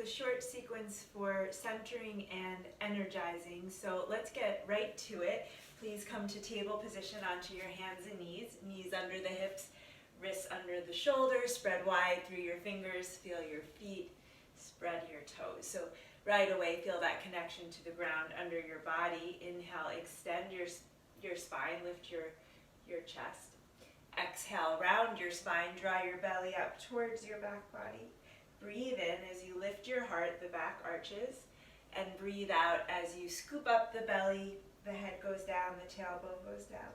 short sequence for centering and energizing, so let's get right to it. Please come to table position onto your hands and knees, knees under the hips, wrists under the shoulders, spread wide through your fingers, feel your feet, spread your toes. So right away, feel that connection to the ground under your body. Inhale, extend your spine, lift your chest. Exhale, round your spine, draw your belly up towards your back body. Breathe in as you lift your heart, the back arches, and breathe out as you scoop up the belly, the head goes down, the tailbone goes down.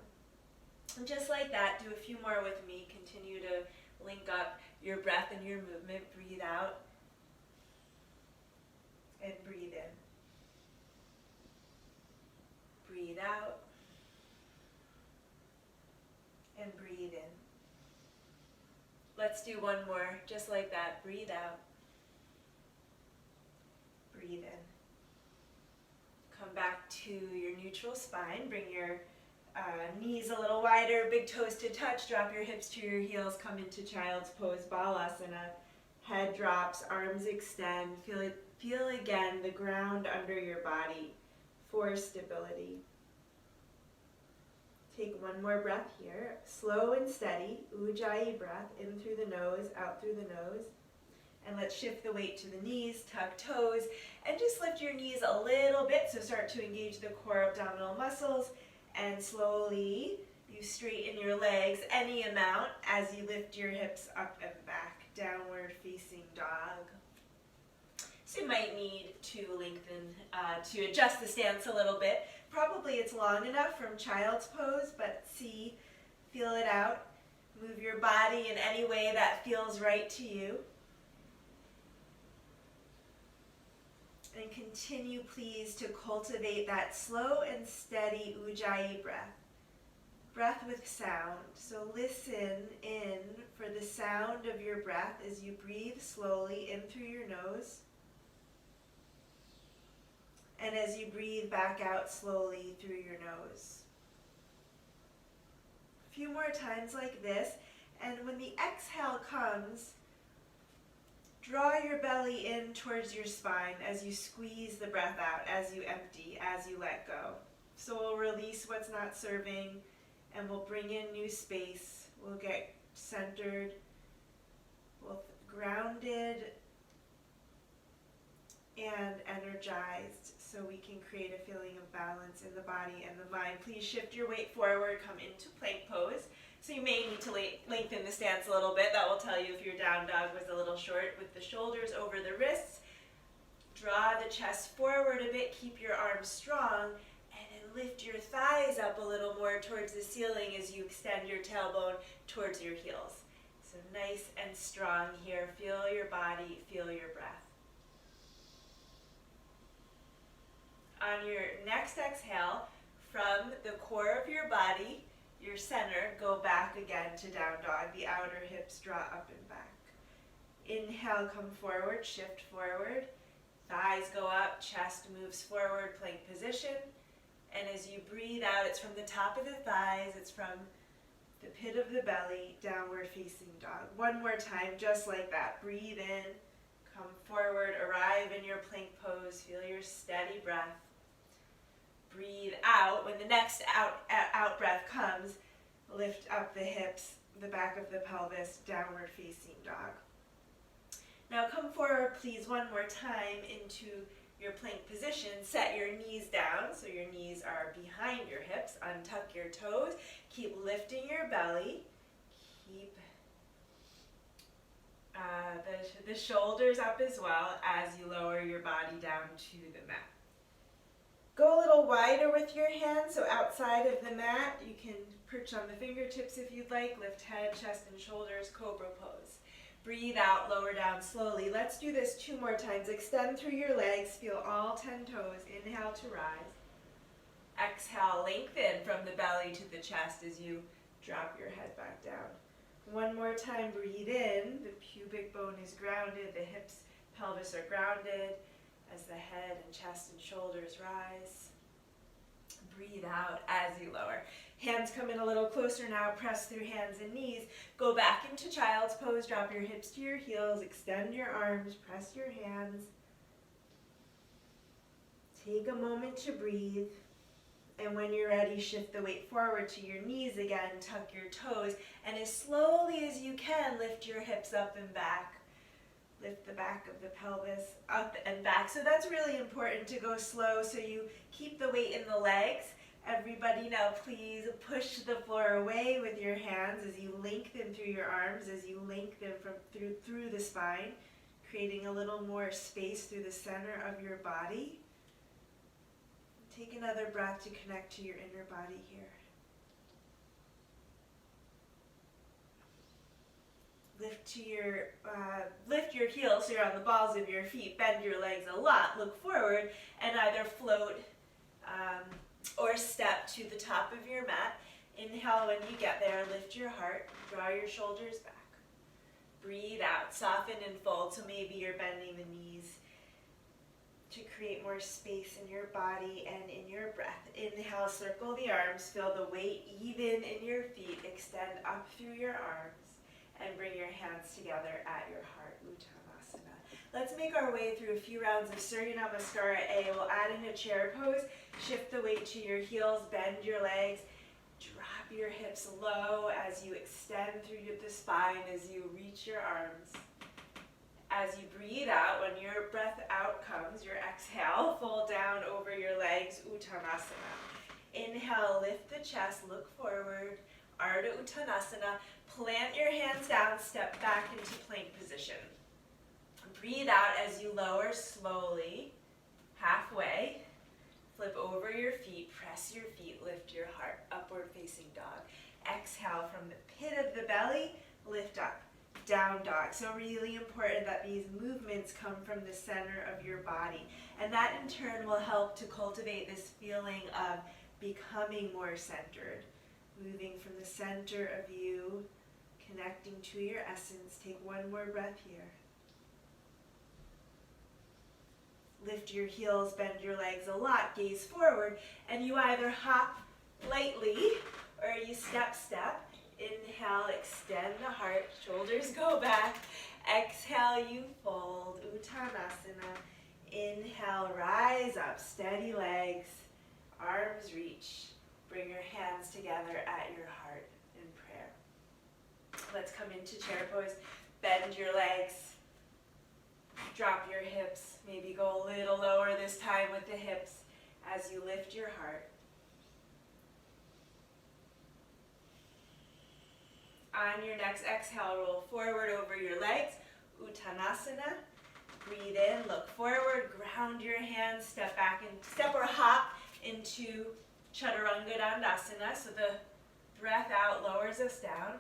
And just like that, do a few more with me. Continue to link up your breath and your movement. Breathe out and breathe in. Breathe out and breathe in. Let's do one more, just like that. Breathe out. Breathe in. Come back to your neutral spine. Bring your knees a little wider, big toes to touch. Drop your hips to your heels. Come into child's pose, balasana. Head drops, arms extend. Feel again the ground under your body for stability. Take one more breath here, slow and steady, ujjayi breath, in through the nose, out through the nose. And let's shift the weight to the knees, tuck toes, and just lift your knees a little bit, so start to engage the core abdominal muscles, and slowly you straighten your legs any amount as you lift your hips up and back, downward facing dog. So you might need to lengthen, to adjust the stance a little bit. Probably it's long enough from child's pose, but feel it out. Move your body in any way that feels right to you. And continue, please, to cultivate that slow and steady ujjayi breath. Breath with sound. So listen in for the sound of your breath as you breathe slowly in through your nose. And as you breathe back out slowly through your nose. A few more times like this. And when the exhale comes, draw your belly in towards your spine as you squeeze the breath out, as you empty, as you let go. So we'll release what's not serving, and we'll bring in new space. We'll get centered, we'll grounded, and energized, so we can create a feeling of balance in the body and the mind. Please shift your weight forward, come into plank pose. So you may need to lengthen the stance a little bit. That will tell you if your down dog was a little short. With the shoulders over the wrists, draw the chest forward a bit, keep your arms strong, and then lift your thighs up a little more towards the ceiling as you extend your tailbone towards your heels. So nice and strong here. Feel your body, feel your breath. On your next exhale, from the core of your body, your center, go back again to down dog. The outer hips draw up and back. Inhale, come forward, shift forward. Thighs go up, chest moves forward, plank position. And as you breathe out, it's from the top of the thighs, it's from the pit of the belly, downward facing dog. One more time, just like that. Breathe in, come forward, arrive in your plank pose, feel your steady breath. Breathe out. When the next out breath comes, lift up the hips, the back of the pelvis, downward facing dog. Now come forward, please, one more time into your plank position. Set your knees down so your knees are behind your hips. Untuck your toes. Keep lifting your belly. Keep the shoulders up as well as you lower your body down to the mat. Go a little wider with your hands, so outside of the mat, you can perch on the fingertips if you'd like. Lift head, chest, and shoulders, cobra pose. Breathe out, lower down slowly. Let's do this 2 more times. Extend through your legs, feel all 10 toes. Inhale to rise. Exhale, lengthen from the belly to the chest as you drop your head back down. One more time, breathe in. The pubic bone is grounded, the hips, pelvis are grounded. As the head and chest and shoulders rise. Breathe out as you lower. Hands come in a little closer now. Press through hands and knees. Go back into child's pose. Drop your hips to your heels. Extend your arms. Press your hands. Take a moment to breathe. And when you're ready, shift the weight forward to your knees again, tuck your toes, and as slowly as you can, lift your hips up and back. Lift the back of the pelvis up and back. So that's really important to go slow so you keep the weight in the legs. Everybody now please push the floor away with your hands as you lengthen through your arms, as you lengthen through the spine, creating a little more space through the center of your body. Take another breath to connect to your inner body here. Lift your heels so you're on the balls of your feet. Bend your legs a lot. Look forward and either float or step to the top of your mat. Inhale when you get there. Lift your heart. Draw your shoulders back. Breathe out. Soften and fold. So maybe you're bending the knees to create more space in your body and in your breath. Inhale, circle the arms, feel the weight even in your feet, extend up through your arms, and bring your hands together at your heart, Uttanasana. Let's make our way through a few rounds of Surya Namaskara A. We'll add in a chair pose, shift the weight to your heels, bend your legs, drop your hips low as you extend through the spine, as you reach your arms. As you breathe out, when your breath out comes, your exhale, fold down over your legs, Uttanasana. Inhale, lift the chest, look forward, Ardha Uttanasana. Plant your hands down, step back into plank position. Breathe out as you lower slowly, halfway. Flip over your feet, press your feet, lift your heart, upward facing dog. Exhale from the pit of the belly, lift up. Down dog. So really important that these movements come from the center of your body. And that in turn will help to cultivate this feeling of becoming more centered. Moving from the center of you, connecting to your essence. Take one more breath here. Lift your heels, bend your legs a lot, gaze forward, and you either hop lightly or you step. Inhale, extend the heart, shoulders go back. Exhale, you fold, Uttanasana. Inhale, rise up, steady legs, arms reach. Bring your hands together at your heart in prayer. Let's come into chair pose. Bend your legs, drop your hips. Maybe go a little lower this time with the hips as you lift your heart. On your next exhale, roll forward over your legs, Uttanasana. Breathe in, look forward, ground your hands, step back and step or hop into Chaturanga Dandasana. So the breath out lowers us down.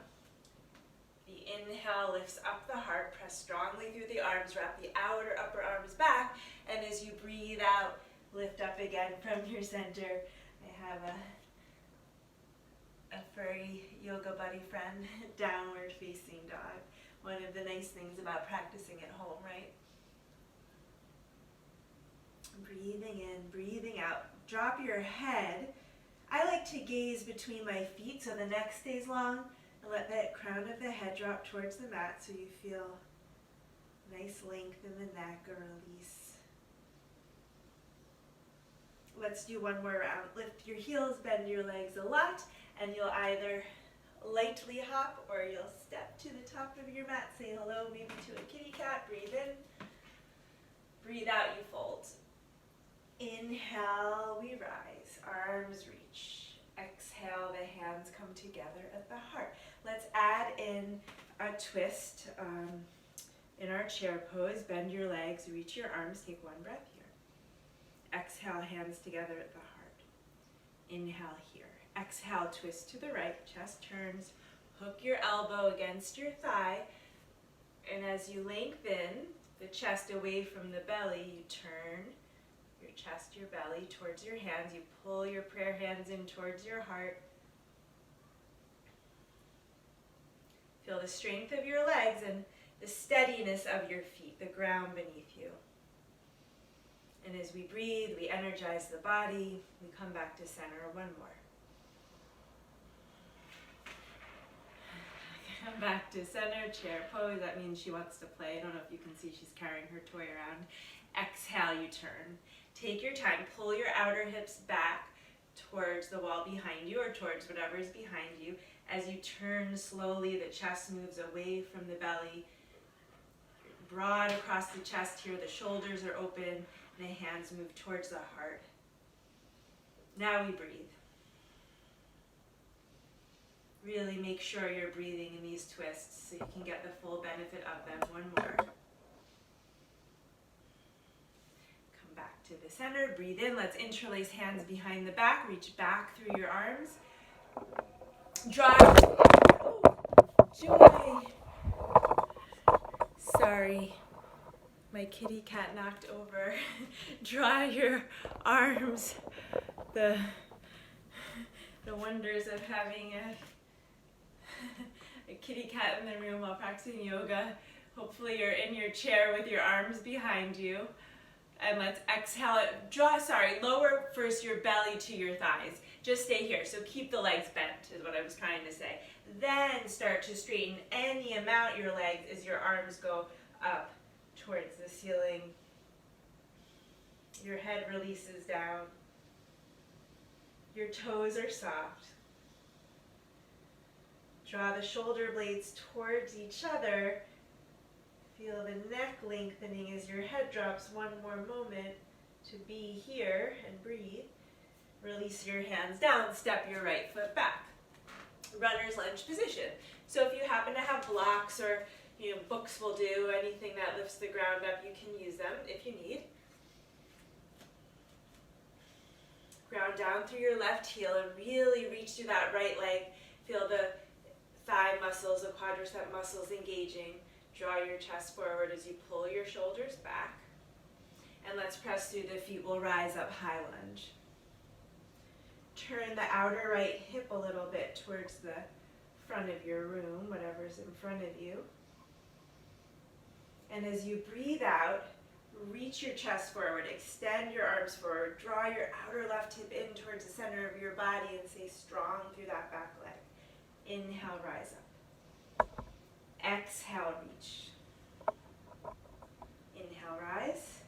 The inhale lifts up the heart, press strongly through the arms, wrap the outer upper arms back, and as you breathe out, lift up again from your center. I have a furry yoga buddy friend, downward facing dog. One of the nice things about practicing at home, right? Breathing in, breathing out. Drop your head. I like to gaze between my feet so the neck stays long, and let that crown of the head drop towards the mat so you feel nice length in the neck, a release. Let's do one more round. Lift your heels, bend your legs a lot, and you'll either lightly hop or you'll step to the top of your mat, say hello maybe to a kitty cat, breathe in, breathe out, you fold. Inhale, we rise, arms reach. Exhale, the hands come together at the heart. Let's add in a twist in our chair pose. Bend your legs, reach your arms, take one breath here. Exhale, hands together at the heart. Inhale here. Exhale, twist to the right, chest turns, hook your elbow against your thigh, and as you lengthen the chest away from the belly, you turn your chest, your belly towards your hands, you pull your prayer hands in towards your heart. Feel the strength of your legs and the steadiness of your feet, the ground beneath you. And as we breathe, we energize the body, we come back to center. One more. Come back to center, chair pose. That means she wants to play. I don't know if you can see she's carrying her toy around. Exhale, you turn. Take your time, pull your outer hips back towards the wall behind you or towards whatever is behind you. As you turn slowly, the chest moves away from the belly. Broad across the chest here, the shoulders are open, and the hands move towards the heart. Now we breathe. Really make sure you're breathing in these twists so you can get the full benefit of them. One more. Come back to the center, breathe in. Let's interlace hands behind the back, reach back through your arms. Draw. Oh, joy. Sorry, my kitty cat knocked over. Draw your arms. The wonders of having a kitty cat in the room while practicing yoga. Hopefully you're in your chair with your arms behind you. And let's exhale it. Lower first your belly to your thighs. Just stay here. So keep the legs bent is what I was trying to say. Then start to straighten any amount your legs as your arms go up towards the ceiling. Your head releases down. Your toes are soft. Draw the shoulder blades towards each other. Feel the neck lengthening as your head drops. One more moment to be here and breathe. Release your hands down. Step your right foot back. Runner's lunge position. So if you happen to have blocks or books will do, anything that lifts the ground up, you can use them if you need. Ground down through your left heel and really reach through that right leg. Feel the thigh muscles, the quadricep muscles engaging. Draw your chest forward as you pull your shoulders back. And let's press through the feet. We'll rise up high lunge. Turn the outer right hip a little bit towards the front of your room, whatever's in front of you. And as you breathe out, reach your chest forward, extend your arms forward, draw your outer left hip in towards the center of your body and stay strong through that back leg. Inhale, rise up. Exhale, reach. Inhale, rise.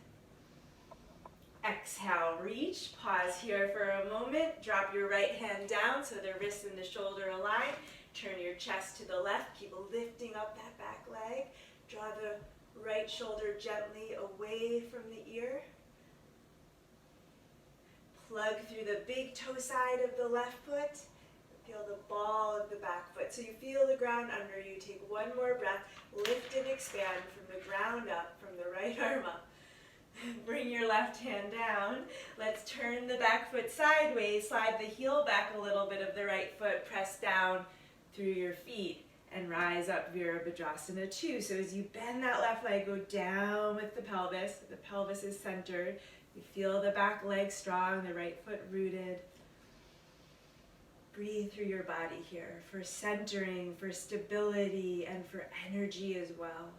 Exhale, reach. Pause here for a moment. Drop your right hand down so the wrist and the shoulder align. Turn your chest to the left. Keep lifting up that back leg. Draw the right shoulder gently away from the ear. Plug through the big toe side of the left foot. Feel the ball of the back foot. So you feel the ground under you. Take one more breath. Lift and expand from the ground up, from the right arm up. Bring your left hand down. Let's turn the back foot sideways. Slide the heel back a little bit of the right foot. Press down through your feet and rise up Virabhadrasana 2. So as you bend that left leg, go down with the pelvis. The pelvis is centered. You feel the back leg strong, the right foot rooted. Breathe through your body here for centering, for stability, and for energy as well.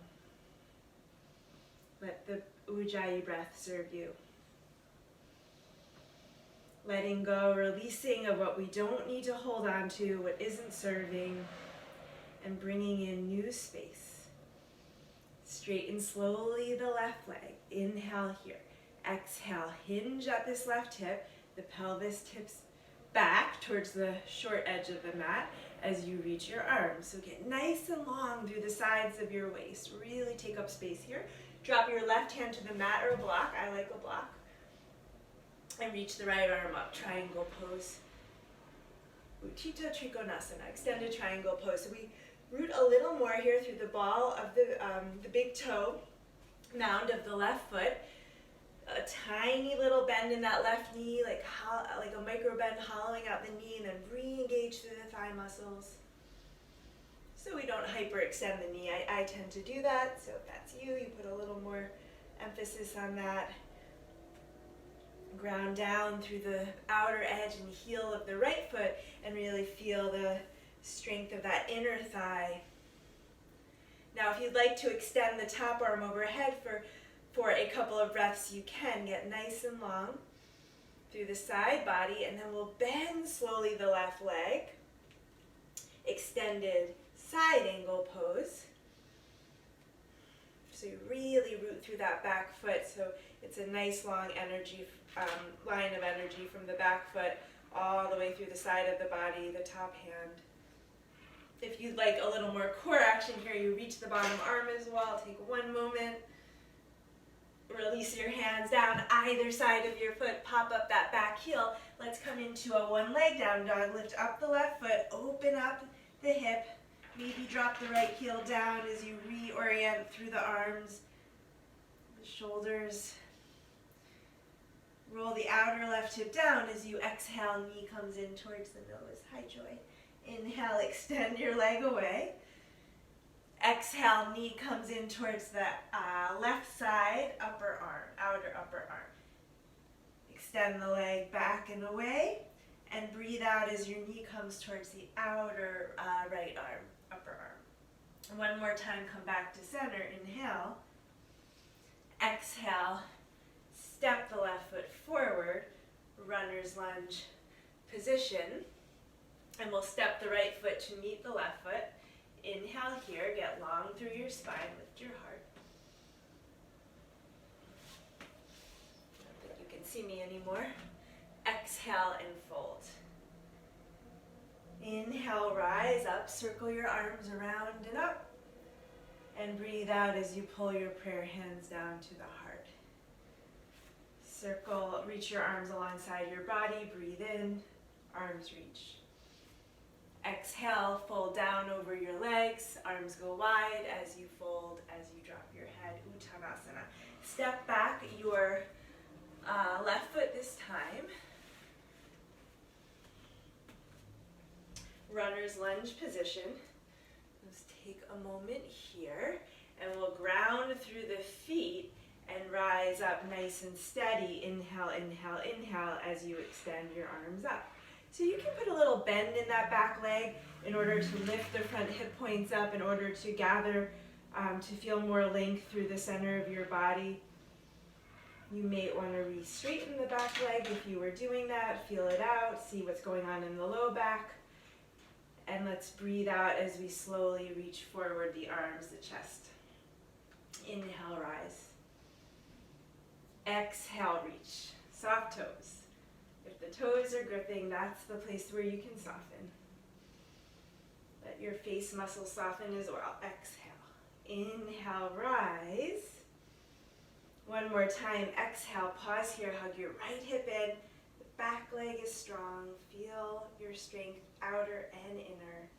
Let the Ujjayi breath serve you. Letting go, releasing of what we don't need to hold on to, what isn't serving, and bringing in new space. Straighten slowly the left leg. Inhale here. Exhale, hinge at this left hip. The pelvis tips back towards the short edge of the mat as you reach your arms. So get nice and long through the sides of your waist. Really take up space here. Drop your left hand to the mat or a block. I like a block. And reach the right arm up. Triangle pose. Utthita Trikonasana. Extended triangle pose. So we root a little more here through the ball of the big toe mound of the left foot. A tiny little bend in that left knee, like a micro bend, hollowing out the knee, and then re-engage through the thigh muscles. So we don't hyperextend the knee. I tend to do that, so if that's you, you put a little more emphasis on that. Ground down through the outer edge and heel of the right foot and really feel the strength of that inner thigh. Now if you'd like to extend the top arm overhead for a couple of breaths, you can. Get nice and long through the side body, and then we'll bend slowly the left leg. Extended side angle pose. So you really root through that back foot. So It's a nice long energy, line of energy from the back foot all the way through the side of the body, the top hand. If you'd like a little more core action here, you reach the bottom arm as well. Take one moment. Release your hands down either side of your foot. Pop up that back heel. Let's come into a one leg down dog. Lift up the left foot. Open up the hip. Maybe drop the right heel down as you reorient through the arms, the shoulders. Roll the outer left hip down as you exhale. Knee comes in towards the nose. Hi, Joy. Inhale, extend your leg away. Exhale, knee comes in towards the left side, upper arm, outer upper arm. Extend the leg back and away, and breathe out as your knee comes towards the outer right arm, upper arm. One more time, come back to center. Inhale. Exhale, step the left foot forward, runner's lunge position. And we'll step the right foot to meet the left foot. Inhale here, get long through your spine, lift your heart. Not that you can see me anymore. Exhale and fold. Inhale, rise up, circle your arms around and up. And breathe out as you pull your prayer hands down to the heart. Circle, reach your arms alongside your body, breathe in, arms reach. Exhale, fold down over your legs, arms go wide as you fold, as you drop your head, Uttanasana. Step back your left foot this time. Runner's lunge position. Let's take a moment here, and we'll ground through the feet and rise up nice and steady. Inhale, inhale, inhale as you extend your arms up. So you can put a little bend in that back leg in order to lift the front hip points up, in order to gather, to feel more length through the center of your body. You may want to re-straighten the back leg if you were doing that. Feel it out, see what's going on in the low back. And let's breathe out as we slowly reach forward the arms, the chest. Inhale, rise. Exhale, reach. Soft toes. If the toes are gripping, that's the place where you can soften. Let your face muscles soften as well. Exhale. Inhale, rise. One more time. Exhale, pause here. Hug your right hip in. The back leg is strong. Feel your strength, outer and inner.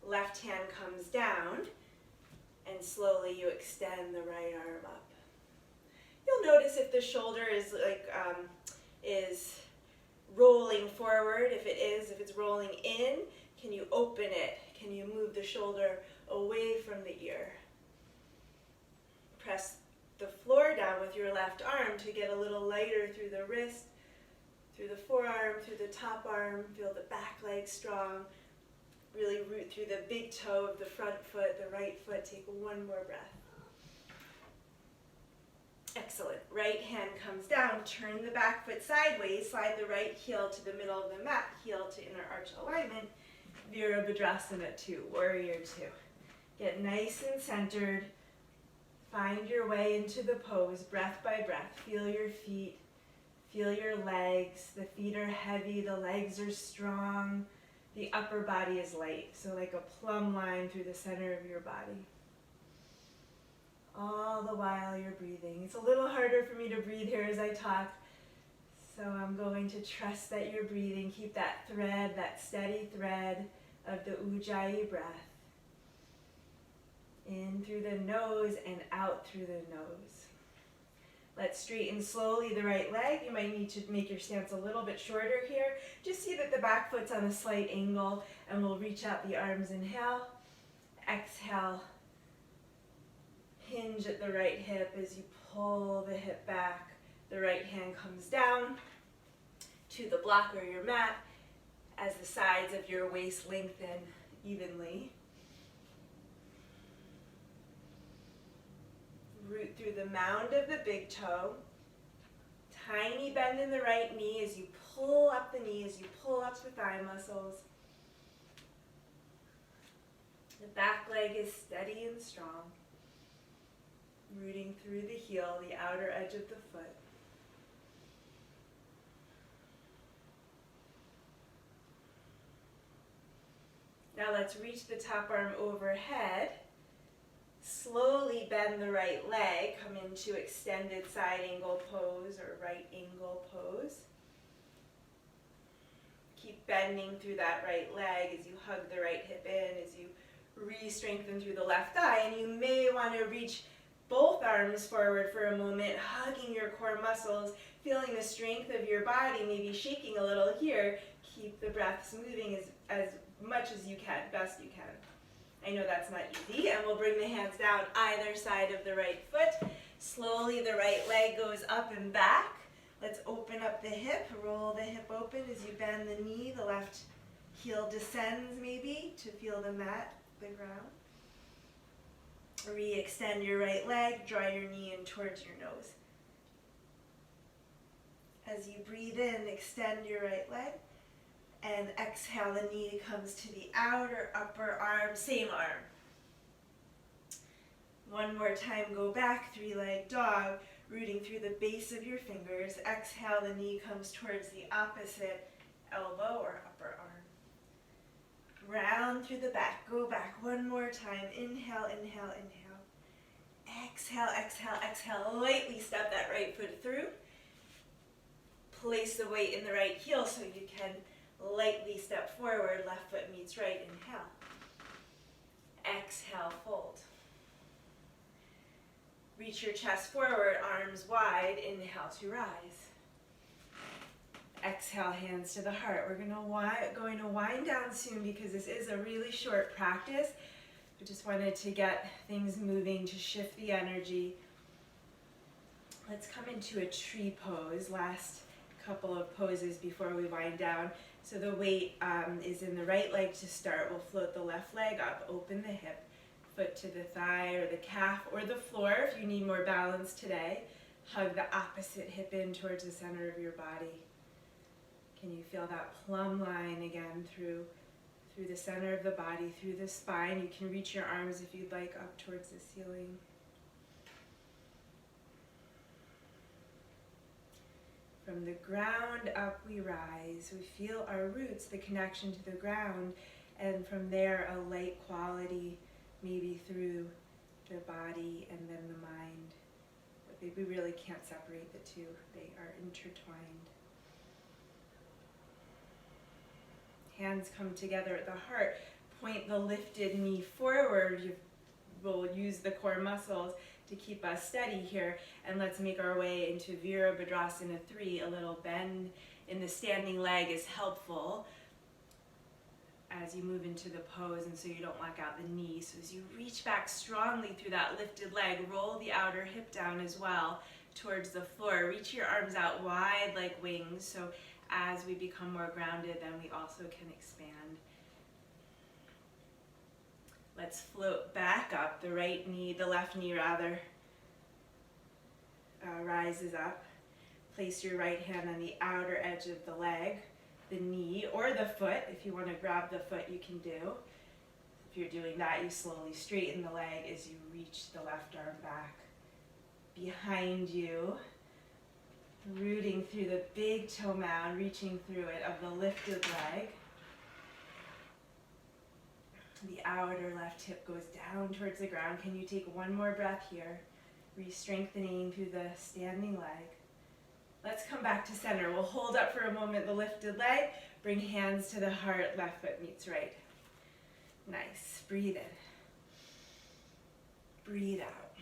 Left hand comes down, and slowly you extend the right arm up. You'll notice if the shoulder is is rolling forward. If it's rolling in, can you open it? Can you move the shoulder away from the ear? Press the floor down with your left arm to get a little lighter through the wrist, through the forearm, through the top arm. Feel the back leg strong. Really root through the big toe of the front foot, the right foot. Take one more breath. Excellent. Right hand comes down, turn the back foot sideways, slide the right heel to the middle of the mat, heel to inner arch alignment, Virabhadrasana 2, Warrior 2. Get nice and centered, find your way into the pose, breath by breath. Feel your feet, feel your legs. The feet are heavy, the legs are strong, the upper body is light, so like a plumb line through the center of your body. All the while you're breathing. It's a little harder for me to breathe here as I talk, so I'm going to trust that you're breathing. Keep that thread, that steady thread of the Ujjayi breath. In through the nose and out through the nose. Let's straighten slowly the right leg. You might need to make your stance a little bit shorter here. Just see that the back foot's on a slight angle, and we'll reach out the arms. Inhale, exhale. Hinge at the right hip as you pull the hip back. The right hand comes down to the block or your mat as the sides of your waist lengthen evenly. Root through the mound of the big toe. Tiny bend in the right knee as you pull up the knee, as you pull up the thigh muscles. The back leg is steady and strong. Rooting through the heel, the outer edge of the foot. Now let's reach the top arm overhead. Slowly bend the right leg, come into extended side angle pose or right angle pose. Keep bending through that right leg as you hug the right hip in, as you re-strengthen through the left thigh. And you may want to reach both arms forward for a moment, hugging your core muscles, feeling the strength of your body, maybe shaking a little here. Keep the breaths moving as much as you can, best you can. I know that's not easy, and we'll bring the hands down either side of the right foot. Slowly the right leg goes up and back. Let's open up the hip, roll the hip open as you bend the knee. The left heel descends maybe to feel the mat, the ground. Re-extend your right leg, draw your knee in towards your nose. As you breathe in, extend your right leg. And exhale, the knee comes to the outer upper arm, same arm. One more time, go back, three-leg dog, rooting through the base of your fingers. Exhale, the knee comes towards the opposite elbow or upper arm. Round through the back, go back one more time. Inhale, inhale, inhale. Exhale, exhale, exhale. Lightly step that right foot through. Place the weight in the right heel so you can lightly step forward, left foot meets right, inhale. Exhale, fold. Reach your chest forward, arms wide, inhale to rise. Exhale, hands to the heart. We're going to wind down soon because this is a really short practice. We just wanted to get things moving, to shift the energy. Let's come into a tree pose, last couple of poses before we wind down. So the weight is in the right leg to start. We'll float the left leg up, open the hip, foot to the thigh or the calf or the floor if you need more balance today. Hug the opposite hip in towards the center of your body. Can you feel that plumb line again through the center of the body, through the spine? You can reach your arms if you'd like up towards the ceiling. From the ground up we rise. We feel our roots, the connection to the ground, and from there a light quality maybe through the body and then the mind. But we really can't separate the two. They are intertwined. Hands come together at the heart. Point the lifted knee forward. We'll use the core muscles to keep us steady here, and let's make our way into Virabhadrasana 3. A little bend in the standing leg is helpful as you move into the pose, and so you don't lock out the knee. So as you reach back strongly through that lifted leg, roll the outer hip down as well towards the floor. Reach your arms out wide like wings, so as we become more grounded, then we also can expand. Let's float back up. The left knee rather, rises up. Place your right hand on the outer edge of the leg, the knee, or the foot. If you want to grab the foot, you can do. If you're doing that, you slowly straighten the leg as you reach the left arm back. Behind you, rooting through the big toe mound, reaching through it of the lifted leg. The outer left hip goes down towards the ground. Can you take one more breath here? Re-strengthening through the standing leg. Let's come back to center. We'll hold up for a moment the lifted leg. Bring hands to the heart. Left foot meets right. Nice. Breathe in. Breathe out.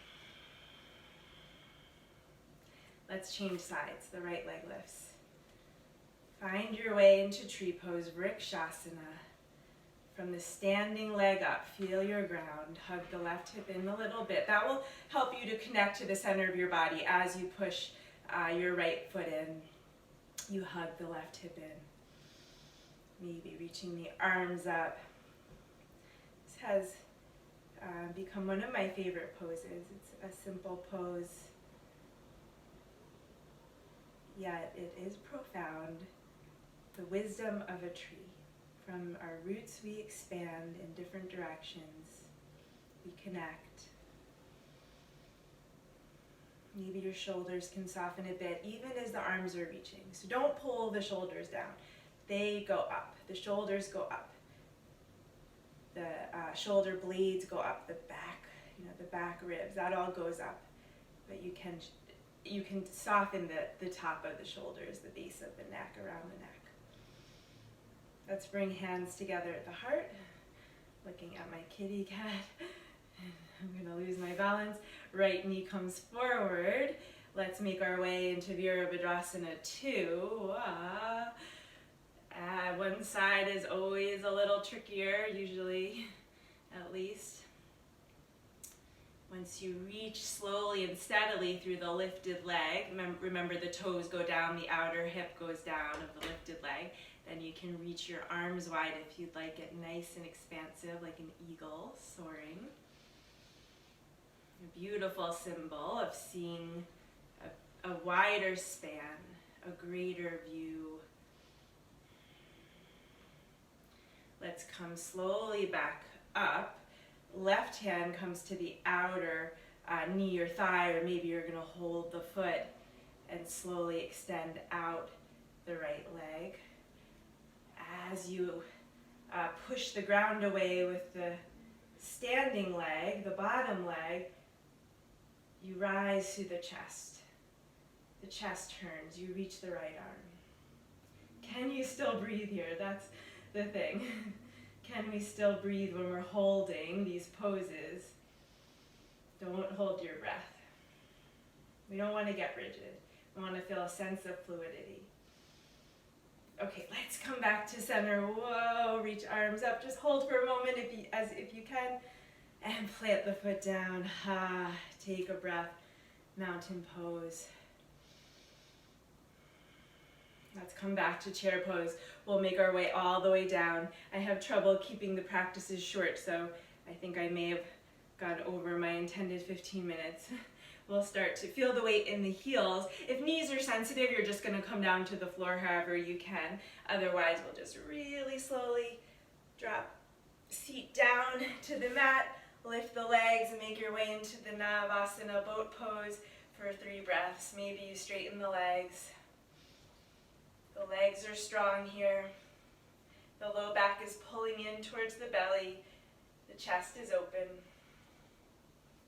Let's change sides. The right leg lifts. Find your way into tree pose, Vrikshasana. From the standing leg up, feel your ground. Hug the left hip in a little bit. That will help you to connect to the center of your body as you push your right foot in. You hug the left hip in. Maybe reaching the arms up. This has become one of my favorite poses. It's a simple pose, yet it is profound. The wisdom of a tree. From our roots we expand in different directions. We connect. Maybe your shoulders can soften a bit, even as the arms are reaching. So don't pull the shoulders down. They go up. The shoulders go up. The shoulder blades go up. The back, the back ribs, that all goes up. But you can soften the top of the shoulders, the base of the neck, around the neck. Let's bring hands together at the heart. Looking at my kitty cat. I'm going to lose my balance. Right knee comes forward. Let's make our way into Virabhadrasana 2. One side is always a little trickier, usually, at least. Once you reach slowly and steadily through the lifted leg, remember the toes go down, the outer hip goes down of the lifted leg, then you can reach your arms wide if you'd like it nice and expansive, like an eagle soaring. A beautiful symbol of seeing a wider span, a greater view. Let's come slowly back up. Left hand comes to the outer knee or thigh, or maybe you're going to hold the foot and slowly extend out the right leg. As you push the ground away with the standing leg, the bottom leg, you rise through the chest. The chest turns, you reach the right arm. Can you still breathe here? That's the thing. Can we still breathe when we're holding these poses? Don't hold your breath. We don't want to get rigid. We want to feel a sense of fluidity. Okay, let's come back to center. Whoa, reach arms up. Just hold for a moment if you can. And plant the foot down. Take a breath. Mountain pose. Let's come back to chair pose. We'll make our way all the way down. I have trouble keeping the practices short, so I think I may have gone over my intended 15 minutes. We'll start to feel the weight in the heels. If knees are sensitive, you're just going to come down to the floor however you can. Otherwise, we'll just really slowly drop seat down to the mat, lift the legs, and make your way into the Navasana boat pose for 3 breaths. Maybe you straighten the legs. The legs are strong here. The low back is pulling in towards the belly. The chest is open.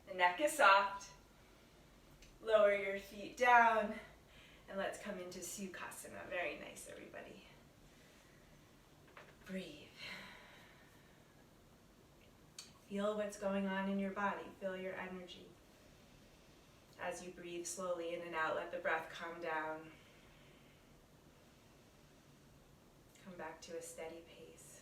The neck is soft. Lower your feet down. And let's come into Sukhasana. Very nice, everybody. Breathe. Feel what's going on in your body. Feel your energy. As you breathe slowly in and out, let the breath calm down. Come back to a steady pace.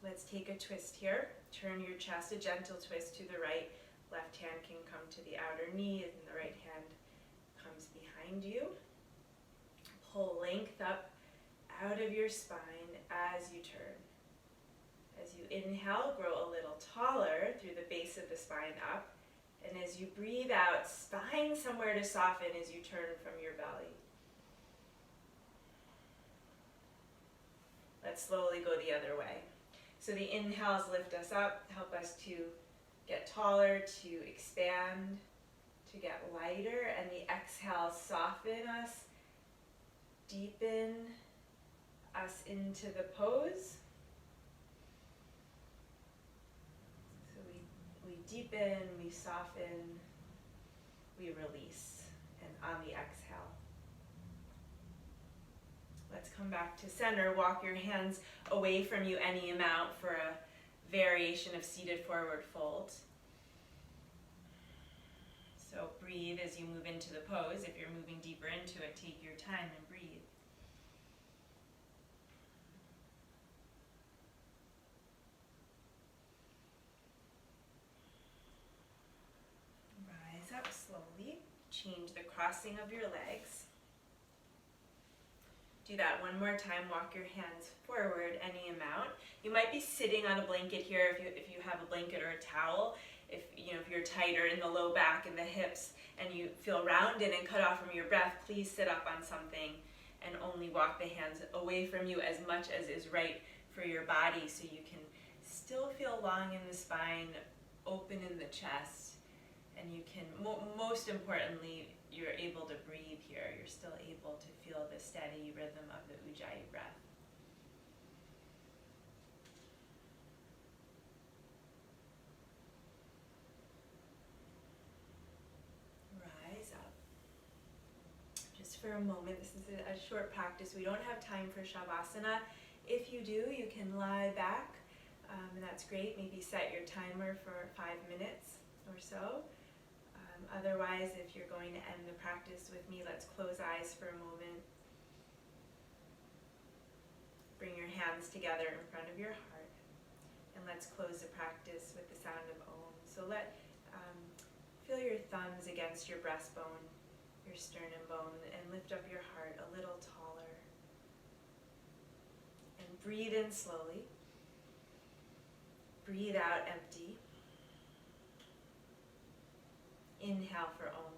Let's take a twist here. Turn your chest, a gentle twist to the right. Left hand can come to the outer knee and the right hand comes behind you. Pull length up out of your spine as you turn. As you inhale, grow a little taller through the base of the spine up. And as you breathe out, find somewhere to soften as you turn from your belly. Let's slowly go the other way. So the inhales lift us up, help us to get taller, to expand, to get lighter. And the exhales soften us, deepen us into the pose. We deepen, we soften, we release, and on the exhale. Let's come back to center. Walk your hands away from you any amount for a variation of seated forward fold. So breathe as you move into the pose. If you're moving deeper into it, take your time and breathe. Up slowly, change the crossing of your legs. Do that one more time. Walk your hands forward any amount. You might be sitting on a blanket here if you have a blanket or a towel. If you're tighter in the low back and the hips and you feel rounded and cut off from your breath, please sit up on something and only walk the hands away from you as much as is right for your body so you can Still feel long in the spine, open in the chest, and you can, most importantly, you're able to breathe here. You're still able to feel the steady rhythm of the Ujjayi breath. Rise up. Just for a moment, this is a short practice. We don't have time for Shavasana. If you do, you can lie back, and that's great. Maybe set your timer for 5 minutes or so. Otherwise, if you're going to end the practice with me, let's close eyes for a moment. Bring your hands together in front of your heart, and let's close the practice with the sound of Om. So feel your thumbs against your breastbone, your sternum bone, and lift up your heart a little taller. And breathe in slowly. Breathe out empty. Inhale for Om.